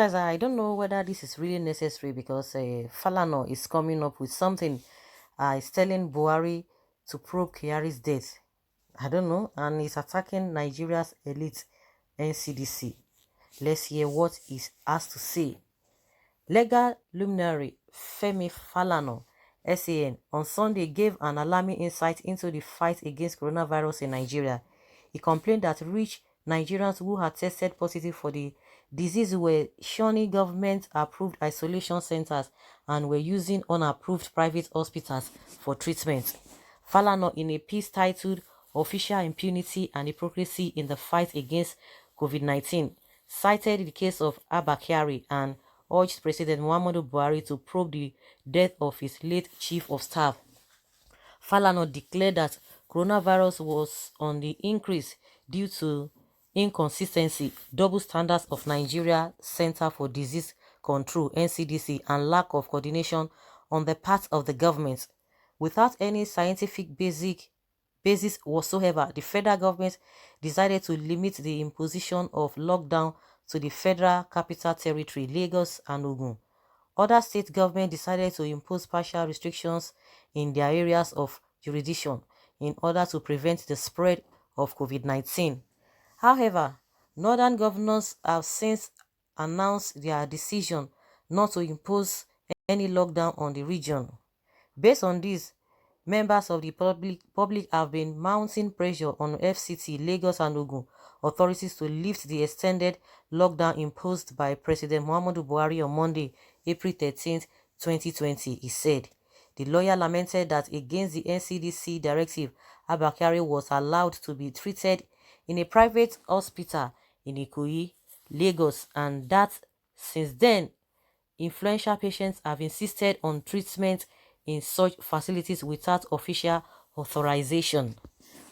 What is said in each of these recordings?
guys, I don't know whether this is really necessary because Falana is coming up with something. Is telling Buhari to probe Kyari's death. I don't know, and he's attacking Nigeria's elite NCDC. Let's hear what he has to say. Legal luminary Femi Falana, SAN, on Sunday gave an alarming insight into the fight against coronavirus in Nigeria. He complained that rich Nigerians who had tested positive for the disease were shunning government-approved isolation centers and were using unapproved private hospitals for treatment. Falana, in a piece titled Official Impunity and Hypocrisy in the Fight Against COVID-19, cited the case of Abba Kyari and urged President Muhammadu Buhari to probe the death of his late chief of staff. Falana declared that coronavirus was on the increase due to inconsistency, double standards of Nigeria Center for Disease Control (NCDC) and lack of coordination on the part of the government. Without any scientific basis whatsoever, the federal government decided to limit the imposition of lockdown to the Federal Capital Territory, Lagos and Ogun. Other state governments decided to impose partial restrictions in their areas of jurisdiction in order to prevent the spread of COVID-19. However, northern governors have since announced their decision not to impose any lockdown on the region. Based on this, members of the public have been mounting pressure on FCT, Lagos and Ogun authorities to lift the extended lockdown imposed by President Muhammadu Buhari on Monday, April 13, 2020, he said. The lawyer lamented that against the NCDC directive, Abba Kyari was allowed to be treated in a private hospital in Ikoyi, Lagos, and that since then, influential patients have insisted on treatment in such facilities without official authorization.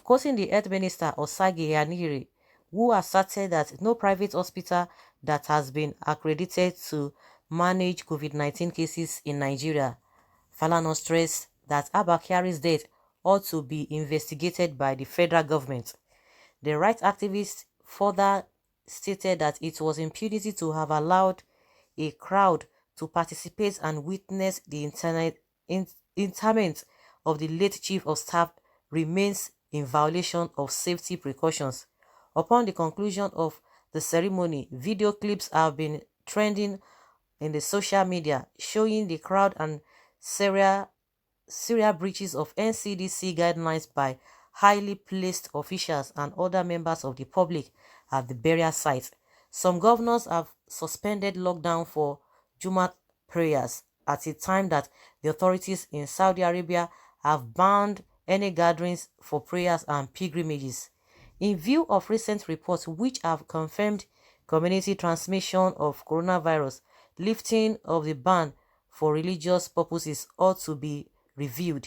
Quoting the Health Minister Osagi Yaniri, who asserted that no private hospital that has been accredited to manage COVID-19 cases in Nigeria, Falana stressed that Abba Kyari's death ought to be investigated by the federal government. The rights activist further stated that it was impunity to have allowed a crowd to participate and witness the interment of the late chief of staff remains in violation of safety precautions. Upon the conclusion of the ceremony, video clips have been trending in the social media showing the crowd and serial breaches of NCDC guidelines by highly placed officials and other members of the public at the burial site. Some governors have suspended lockdown for Jumat prayers at a time that the authorities in Saudi Arabia have banned any gatherings for prayers and pilgrimages. In view of recent reports which have confirmed community transmission of coronavirus, lifting of the ban for religious purposes ought to be reviewed.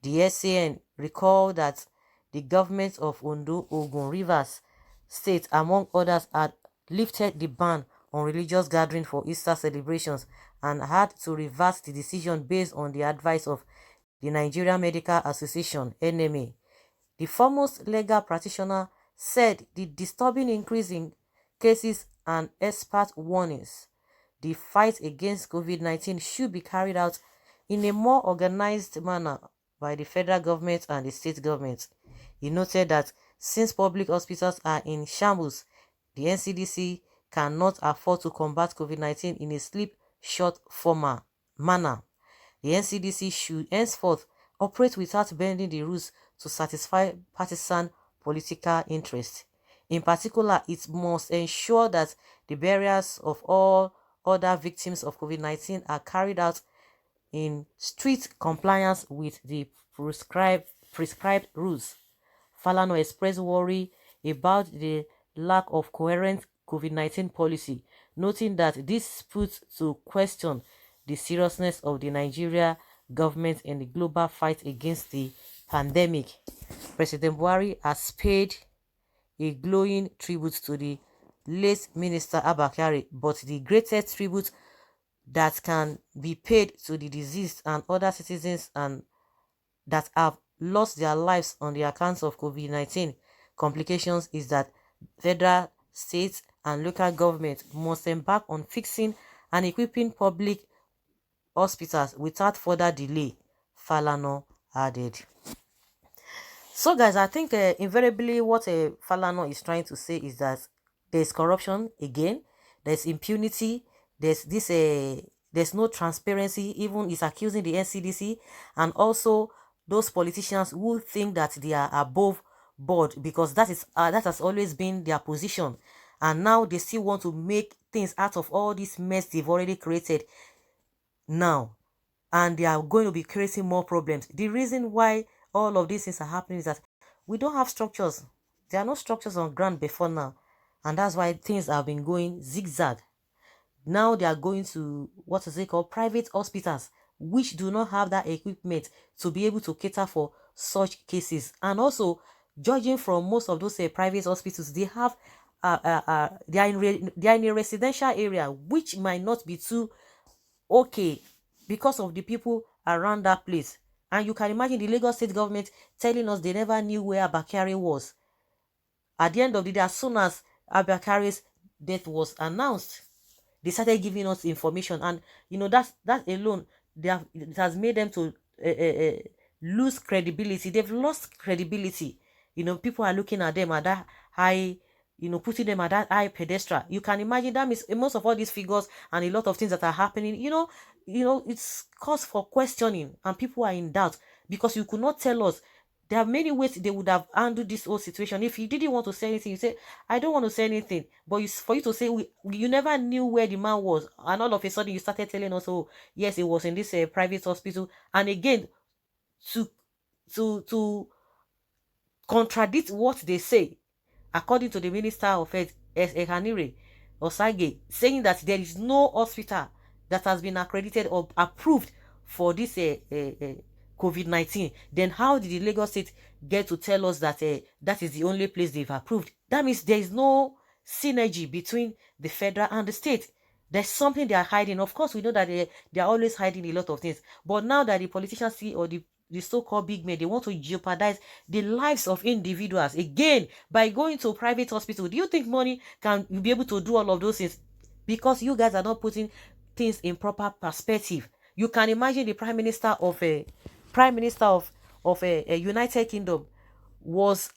The SAN recalled that the government of Ondo, Ogun, Rivers State, among others, had lifted the ban on religious gathering for Easter celebrations and had to reverse the decision based on the advice of the Nigerian Medical Association (NMA). The foremost legal practitioner said the disturbing increase in cases and expert warnings the fight against COVID-19 should be carried out in a more organized manner by the federal government and the state government. He noted that since public hospitals are in shambles, the NCDC cannot afford to combat COVID-19 in a slipshod manner. The NCDC should henceforth operate without bending the rules to satisfy partisan political interests. In particular, it must ensure that the burials of all other victims of COVID-19 are carried out in strict compliance with the prescribed rules. Falana expressed worry about the lack of coherent COVID-19 policy, noting that this puts to question the seriousness of the Nigeria government in the global fight against the pandemic. President Buhari has paid a glowing tribute to the late Minister Abba Kyari, but the greatest tribute that can be paid to the deceased and other citizens and that have lost their lives on the accounts of COVID-19 complications is that federal, state, and local government must embark on fixing and equipping public hospitals without further delay, Falana added. So guys, I think invariably what Falana is trying to say is that there's corruption again, there's impunity, there's this there's no transparency. Even is accusing the NCDC and also those politicians who think that they are above board, because that has always been their position, and now they still want to make things out of all this mess they've already created now, and they are going to be creating more problems. The reason why all of these things are happening is that we don't have structures. There are no structures on ground before now, and that's why things have been going zigzag. Now they are going to, what is it called, private hospitals, which do not have that equipment to be able to cater for such cases. And also, judging from most of those private hospitals, they have they are in a residential area, which might not be too okay because of the people around that place. And you can imagine the Lagos state government telling us they never knew where Abakari was. At the end of the day, as soon as Abakari's death was announced, they started giving us information, and that alone, it has made them to lose credibility. They've lost credibility. People are looking at them at that high, putting them at that high pedestal. You can imagine that means most of all these figures and a lot of things that are happening, it's cause for questioning, and people are in doubt because you could not tell us. There are many ways they would have handled this whole situation. If you didn't want to say anything, you say, I don't want to say anything. But for you to say, you never knew where the man was. And all of a sudden, you started telling us, oh, yes, it was in this private hospital. And again, to contradict what they say, according to the Minister of Health, Ehanire Osage, saying that there is no hospital that has been accredited or approved for this COVID-19, then how did the Lagos state get to tell us that that is the only place they've approved? That means there is no synergy between the federal and the state. There's something they are hiding. Of course, we know that they are always hiding a lot of things. But now that the politicians see, or the so-called big men, they want to jeopardize the lives of individuals again by going to a private hospital. Do you think money can be able to do all of those things? Because you guys are not putting things in proper perspective. You can imagine the prime minister of a United Kingdom was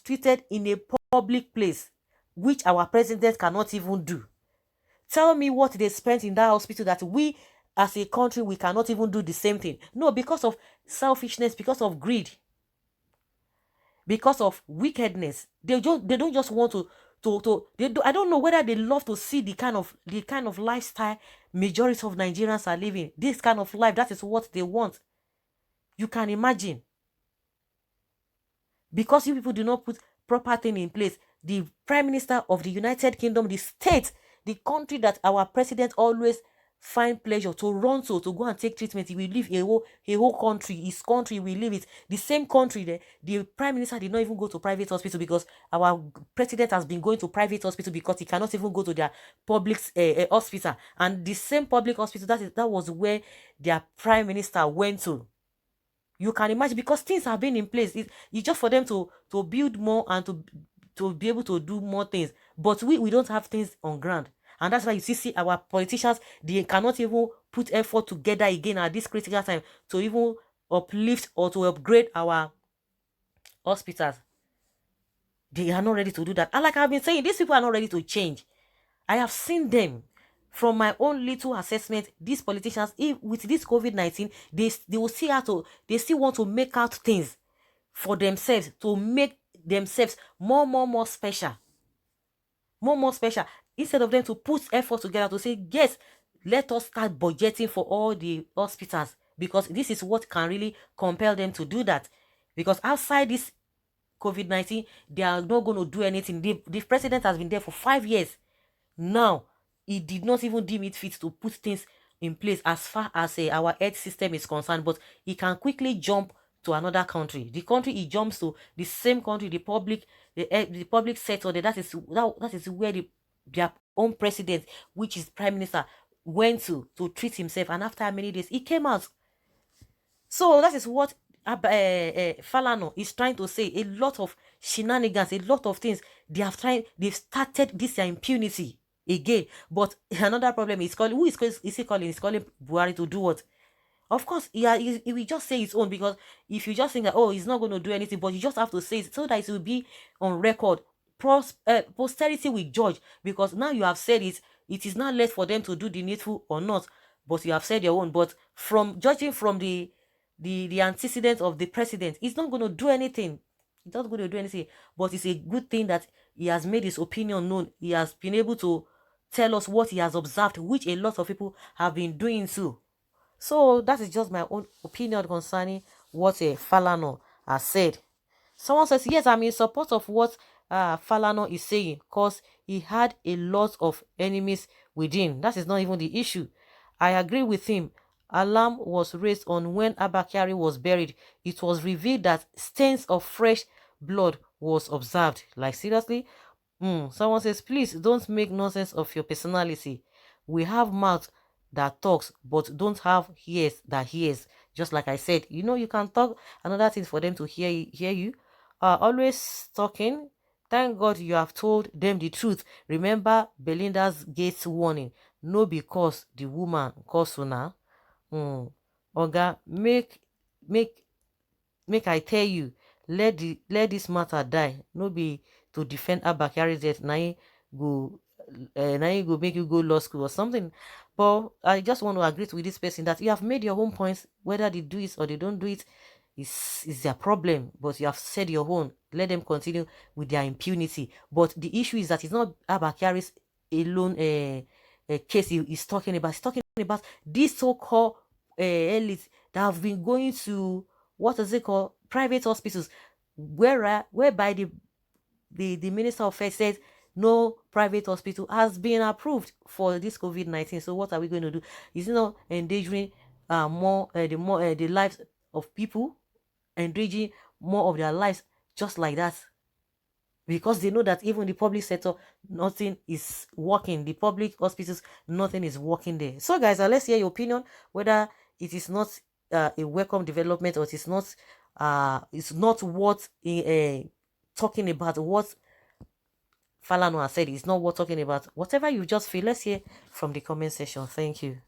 treated in a public place, which our president cannot even do. Tell me what they spent in that hospital that we as a country, we cannot even do the same thing. No, because of selfishness, because of greed, because of wickedness. They don't just want to I don't know whether they love to see the kind of lifestyle majority of Nigerians are living. This kind of life, that is what they want. You can imagine. Because you people do not put proper thing in place. The Prime Minister of the United Kingdom, the state, the country that our president always find pleasure to run to go and take treatment. He will leave a whole country, his country will leave it. The same country there, the Prime Minister did not even go to private hospital, because our president has been going to private hospital because he cannot even go to their public hospital. And the same public hospital, that was where their Prime Minister went to. You can imagine, because things have been in place. It's just for them to build more and to be able to do more things. But we don't have things on ground. And that's why you see our politicians, they cannot even put effort together again at this critical time to even uplift or to upgrade our hospitals. They are not ready to do that. And like I've been saying, these people are not ready to change. I have seen them. From my own little assessment, these politicians, with this COVID-19, they will see they still want to make out things for themselves, to make themselves more special. More special. Instead of them to put effort together to say, yes, let us start budgeting for all the hospitals, because this is what can really compel them to do that. Because outside this COVID-19, they are not going to do anything. The president has been there for 5 years. Now, he did not even deem it fit to put things in place as far as our health system is concerned, but he can quickly jump to another country. The country he jumps to, the same country, the public sector, that is where their own president, which is prime minister, went to treat himself. And after many days, he came out. So that is what Falana is trying to say a lot of shenanigans, a lot of things. They've started this impunity again. But another problem is calling, is he calling? He's calling Buhari to do what? Of course, he will just say his own, because if you just think that, oh, he's not going to do anything, but you just have to say it so that it will be on record. Posterity will judge, because now you have said it. It is not left for them to do the needful or not, but you have said your own. But from judging from the antecedents of the president, he's not going to do anything. He's not going to do anything. But it's a good thing that he has made his opinion known. He has been able to tell us what he has observed, which a lot of people have been doing too. So that is just my own opinion concerning what Falana has said. Someone says, yes, I'm in support of what Falana is saying, because he had a lot of enemies within. That is not even the issue. I agree with him. Alarm was raised on when Abakari was buried. It was revealed that stains of fresh blood was observed. Like, seriously? Someone says, please don't make nonsense of your personality. We have mouth that talks, but don't have ears that hears. Just like I said, you can talk. Another thing for them to hear you. Always talking. Thank God you have told them the truth. Remember Belinda's Gates warning. No, because the woman calls Una. Oga, make I tell you, let this matter die. No be to defend Abakari's death. Now go make you go law school or something. But I just want to agree with this person that you have made your own points. Whether they do it or they don't do it is their problem. But you have said your own. Let them continue with their impunity. But the issue is that it's not Abakari's alone case he's talking about. He's talking about these so-called elites that have been going to, what is it called, private hospitals, whereby the Minister of Health says no private hospital has been approved for this COVID-19. So what are we going to do? Is it not endangering the lives of people, endangering more of their lives just like that? Because they know that even the public sector, nothing is working. The public hospitals, nothing is working there. So guys, let's hear your opinion, whether it is not a welcome development, or it's not worth talking about. What Falana has said is not worth talking about. Whatever you just feel, let's hear from the comment section. Thank you.